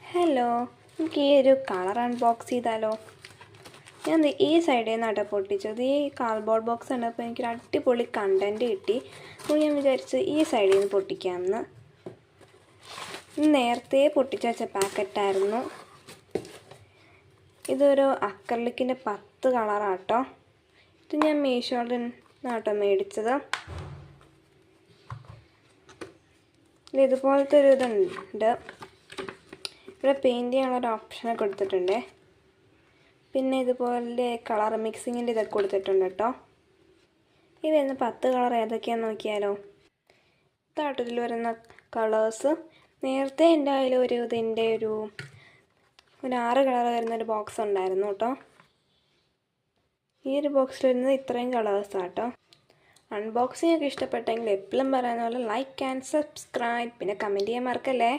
Hello, നമുക്ക് ഈ ഒരു കളർ അൺബോക്സ് ചെയ്താലോ? ഞാൻ ഈ സൈഡിൽ നിന്നാട്ടോ പൊട്ടിച്ചത്. ഈ കാർഡ്ബോർഡ് ബോക്സ് കണ്ടപ്പോൾ എനിക്കൊരു അടിപൊളി കണ്ടൻറ്റ് കിട്ടി. അപ്പോൾ ഞാൻ വിചാരിച്ചു ഈ സൈഡിൽ നിന്ന് പൊട്ടിക്കാമെന്ന്. നേരത്തെ പൊട്ടിച്ച് വെച്ച പാക്കറ്റായിരുന്നു. ഇതൊരു അക്രലിക്കിൻ്റെ 10 കളറാട്ടോ. ഇത് ഞാൻ മീഷോയിൽ നിന്നാട്ടോ മേടിച്ചത്. ഇതുപോലത്തെ ഒരു ഇതുണ്ട്. ഇവിടെ പെയിൻറ്റ് ചെയ്യാനുള്ളൊരു ഓപ്ഷനൊക്കെ കൊടുത്തിട്ടുണ്ട്. പിന്നെ ഇതുപോലെ കളർ മിക്സിങ്ങിൻ്റെ ഇതൊക്കെ കൊടുത്തിട്ടുണ്ട് കേട്ടോ. ഈ വരുന്ന 10 കളർ ഏതൊക്കെയാണെന്ന് നോക്കിയാലോ? ഇതാട്ടോ ഇതിൽ വരുന്ന കളേഴ്സ്. നേരത്തെ എൻ്റെ കയ്യിൽ ഇതിൻ്റെ ഒരു 6 കളർ വരുന്നൊരു ബോക്സ് ഉണ്ടായിരുന്നു കേട്ടോ. ഈ ഒരു ബോക്സിൽ വരുന്നത് ഇത്രയും കളേഴ്സാട്ടോ. അൺബോക്സിംഗ് ഒക്കെ ഇഷ്ടപ്പെട്ടെങ്കിൽ എപ്പോഴും പറയുന്ന പോലെ ലൈക്ക് ആൻഡ് സബ്സ്ക്രൈബ്, പിന്നെ കമൻറ്റ് ചെയ്യാൻ മറക്കല്ലേ.